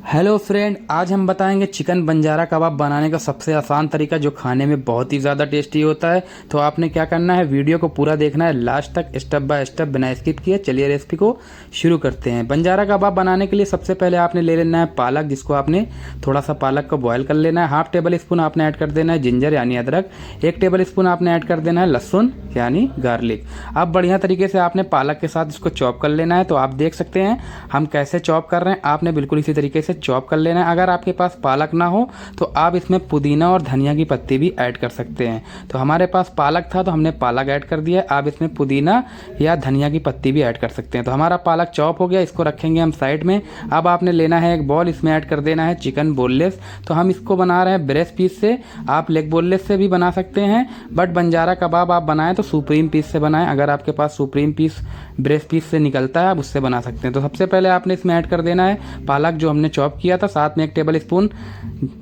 Hello friend, आज हम बताएंगे चिकन बंजारा कबाब बनाने का सबसे आसान तरीका जो खाने में बहुत ही ज़्यादा टेस्टी होता है। तो आपने क्या करना है, वीडियो को पूरा देखना है लास्ट तक, स्टेप बाय स्टेप बिना स्किप किए। चलिए रेसिपी को शुरू करते हैं। बंजारा कबाब बनाने के लिए सबसे पहले आपने ले लेना है पालक, जिसको आपने थोड़ा सा पालक को बॉयल कर लेना है। हाफ टेबल स्पून आपने ऐड कर देना है जिंजर यानी अदरक। 1 टेबल स्पून आपने ऐड कर देना है लहसुन यानी गार्लिक। अब बढ़िया तरीके से आपने पालक के साथ इसको चॉप कर लेना है। तो आप देख सकते हैं हम कैसे चॉप कर रहे हैं, आपने बिल्कुल इसी तरीके से चॉप कर लेना है। अगर आपके पास पालक ना हो तो आप इसमें पुदीना और धनिया की पत्ती भी ऐड कर सकते हैं। तो हमारे पास पालक था तो हमने पालक ऐड कर दिया। आप इसमें पुदीना या धनिया की पत्ती भी ऐड कर सकते हैं। तो हमारा पालक चॉप हो गया, इसको रखेंगे हम साइड में। अब आपने लेना है एक बॉल, इसमें ऐड कर देना है चिकन बोनलेस। तो हम इसको बना रहे हैं ब्रेस्ट पीस से, आप लेग बोनलेस से भी बना सकते हैं, बट बंजारा कबाब आप बनाएं तो सुप्रीम पीस से बनाएं। अगर आपके पास सुप्रीम पीस ब्रेस्ट पीस से निकलता है आप उससे बना सकते हैं। तो सबसे पहले आपने इसमें ऐड कर देना है पालक जो हमने चॉप किया था, साथ में 1 टेबल स्पून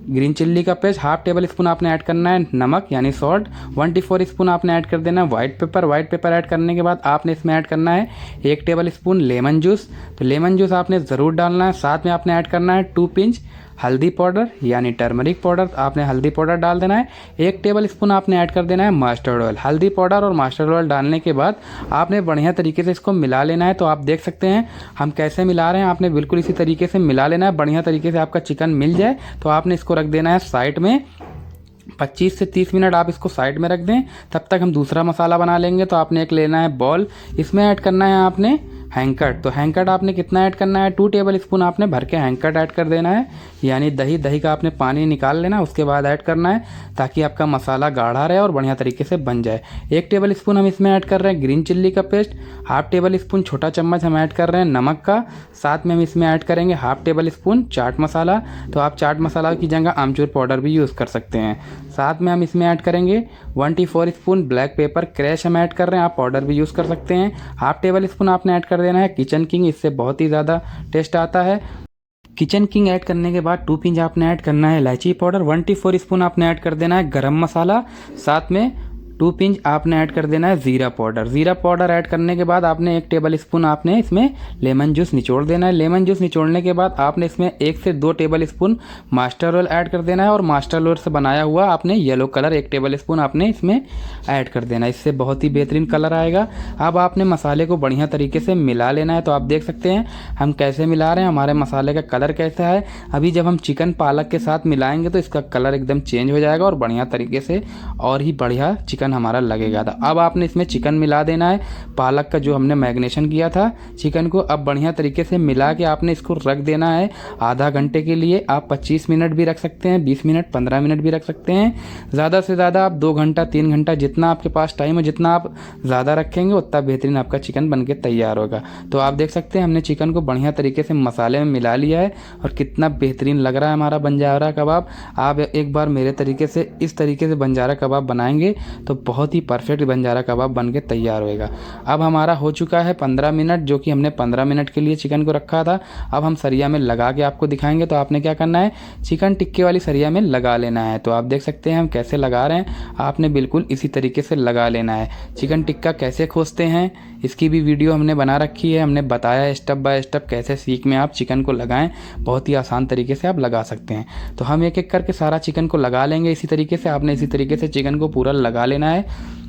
ग्रीन चिल्ली का पेस्ट, हाफ टेबल स्पून आपने ऐड करना है नमक यानी सॉल्ट, 1/4 स्पून आपने ऐड कर देना है white paper. White paper add करने के बाद आपने इसमें ऐड करना है 1 टेबल स्पून लेमन जूस। तो लेमन जूस आपने ज़रूर डालना है। साथ में आपने ऐड करना है 2 पिंच हल्दी पाउडर यानी टर्मरिक पाउडर, आपने हल्दी पाउडर डाल देना है। 1 टेबल स्पून आपने ऐड कर देना है मस्टर्ड ऑयल। हल्दी पाउडर और मस्टर्ड ऑयल डालने के बाद आपने बढ़िया तरीके से इसको मिला लेना है। तो आप देख सकते हैं हम कैसे मिला रहे हैं, आपने बिल्कुल इसी तरीके से मिला लेना है। बढ़िया तरीके से आपका चिकन मिल जाए तो आपने इसको रख देना है साइड में। 25 से 30 मिनट आप इसको साइड में रख दें, तब तक हम दूसरा मसाला बना लेंगे। तो आपने एक लेना है बॉल, इसमें ऐड करना है आपने हैंकट। तो हैंकट आपने कितना ऐड करना है, 2 टेबल स्पून आपने भर के हैंकट ऐड कर देना है, यानी दही का आपने पानी निकाल लेना, उसके बाद ऐड करना है ताकि आपका मसाला गाढ़ा रहे और बढ़िया तरीके से बन जाए। 1 टेबल स्पून हम इसमें ऐड कर रहे हैं ग्रीन चिल्ली का पेस्ट, हाफ टेबल स्पून छोटा चम्मच हम ऐड कर रहे हैं नमक का, साथ में हम इसमें ऐड करेंगे half table spoon chaat masala. तो आप चाट मसाला की जगह आमचूर पाउडर भी यूज़ कर सकते हैं। साथ में हम इसमें ऐड करेंगे 1/4 स्पून ब्लैक पेपर क्रैश हम ऐड कर रहे हैं, आप पाउडर भी यूज़ कर सकते हैं। हाफ टेबल स्पून आपने ऐड कर देना है किचन किंग, इससे बहुत ही ज़्यादा टेस्ट आता है। किचन किंग ऐड करने के बाद 2 पिंच आपने ऐड करना है इलायची पाउडर, 1/4 स्पून आपने ऐड कर देना है गरम मसाला, साथ में 2 पिंच आपने ऐड कर देना है ज़ीरा पाउडर। ज़ीरा पाउडर ऐड करने के बाद आपने 1 टेबल स्पून आपने इसमें लेमन जूस निचोड़ देना है। लेमन जूस निचोड़ने के बाद आपने इसमें 1 से 2 table spoon master oil add कर देना है, और मास्टर ऑयल से बनाया हुआ आपने येलो कलर 1 टेबल स्पून आपने इसमें ऐड कर देना है, इससे बहुत ही बेहतरीन कलर आएगा। अब आपने मसाले को बढ़िया तरीके से मिला लेना है। तो आप देख सकते हैं हम कैसे मिला रहे हैं, हमारे मसाले का कलर कैसा है। अभी जब हम चिकन पालक के साथ मिलाएंगे तो इसका कलर एकदम चेंज हो जाएगा और बढ़िया तरीके से और ही बढ़िया चिकन हमारा लगेगा था। अब आपने इसमें चिकन मिला देना है, पालक का जो हमने मैरिनेशन किया था चिकन को। अब बढ़िया तरीके से मिला के आपने इसको रख देना है आधा घंटे के लिए। आप 25 मिनट भी रख सकते हैं, 20 मिनट, 15 मिनट भी रख सकते हैं। ज़्यादा से ज़्यादा आप 2 घंटा 3 घंटा जितना आपके पास टाइम हो, जितना आप ज़्यादा रखेंगे उतना बेहतरीन आपका चिकन बन के तैयार होगा। तो आप देख सकते हैं हमने चिकन को बढ़िया तरीके से मसाले में मिला लिया है और कितना बेहतरीन लग रहा है हमारा बंजारा कबाब। आप एक बार मेरे तरीके से इस तरीके से बंजारा कबाब बनाएंगे तो बहुत ही परफेक्ट बंजारा कबाब बन के तैयार होएगा। अब हमारा हो चुका है 15 मिनट, जो कि हमने 15 मिनट के लिए चिकन को रखा था। अब हम सरिया में लगा के आपको दिखाएंगे। तो आपने क्या करना है, चिकन टिक्के वाली सरिया में लगा लेना है। तो आप देख सकते हैं हम कैसे लगा रहे हैं, आपने बिल्कुल इसी तरीके से लगा लेना है। चिकन टिक्का कैसे खोसते हैं इसकी भी वीडियो हमने बना रखी है, हमने बताया है स्टेप बाय स्टेप कैसे सीख में आप चिकन को लगाएं, बहुत ही आसान तरीके से आप लगा सकते हैं। तो हम एक एक करके सारा चिकन को लगा लेंगे इसी तरीके से। आपने इसी तरीके से चिकन को पूरा लगा लेना है।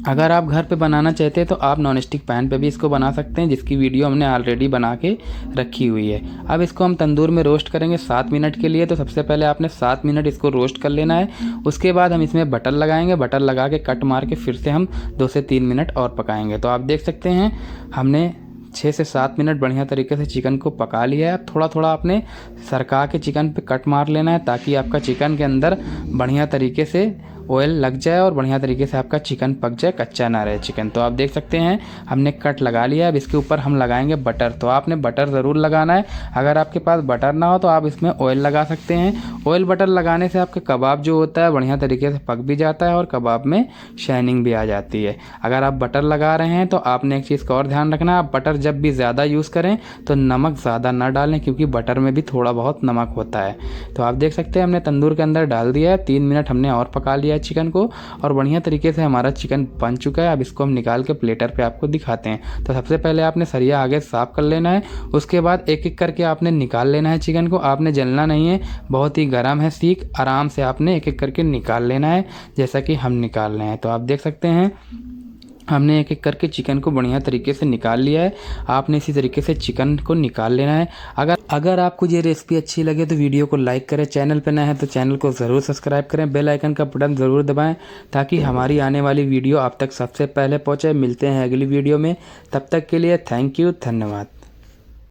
अगर आप घर पे बनाना चाहते हैं तो आप नॉन स्टिक पैन पे भी इसको बना सकते हैं, जिसकी वीडियो हमने ऑलरेडी बना के रखी हुई है। अब इसको हम तंदूर में रोस्ट करेंगे 7 मिनट के लिए। तो सबसे पहले आपने 7 मिनट इसको रोस्ट कर लेना है। उसके बाद हम इसमें बटर लगाएंगे, बटर लगा के कट मार के फिर से हम 2 से 3 मिनट और पकाएंगे। तो आप देख सकते हैं हमने 6 से 7 मिनट बढ़िया तरीके से चिकन को पका लिया है। थोड़ा थोड़ा आपने सरका के चिकन पे कट मार लेना है ताकि आपका चिकन के अंदर बढ़िया तरीके से ऑयल लग जाए और बढ़िया तरीके से आपका चिकन पक जाए, कच्चा ना रहे चिकन। तो आप देख सकते हैं हमने कट लगा लिया। अब इसके ऊपर हम लगाएंगे बटर। तो आपने बटर ज़रूर लगाना है, अगर आपके पास बटर ना हो तो आप इसमें ऑयल लगा सकते हैं। ऑयल बटर लगाने से आपके कबाब जो होता है बढ़िया तरीके से पक भी जाता है और कबाब में शाइनिंग भी आ जाती है। अगर आप बटर लगा रहे हैं तो आपने एक चीज़ का और ध्यान रखना है, आप बटर जब भी ज़्यादा यूज़ करें तो नमक ज़्यादा ना डालें, क्योंकि बटर में भी थोड़ा बहुत नमक होता है। तो आप देख सकते हैं हमने तंदूर के अंदर डाल दिया है, 3 मिनट हमने और पका लिया है चिकन को और बढ़िया तरीके से हमारा चिकन बन चुका है। अब इसको हम निकाल के प्लेटर पे आपको दिखाते हैं। तो सबसे पहले आपने सरिया आगे साफ कर लेना है, उसके बाद एक एक करके आपने निकाल लेना है चिकन को। आपने जलना नहीं है, बहुत ही गर्म है सीख, आराम से आपने एक एक करके निकाल लेना है जैसा कि हम निकाल रहे हैं। तो आप देख सकते हैं हमने एक एक करके चिकन को बढ़िया तरीके से निकाल लिया है। आपने इसी तरीके से चिकन को निकाल लेना है। अगर आपको ये रेसिपी अच्छी लगे तो वीडियो को लाइक करें, चैनल पर नए हैं तो चैनल को ज़रूर सब्सक्राइब करें, बेल आइकन का बटन ज़रूर दबाएं ताकि हमारी आने वाली वीडियो आप तक सबसे पहले पहुंचे। मिलते हैं अगली वीडियो में, तब तक के लिए थैंक यू, धन्यवाद।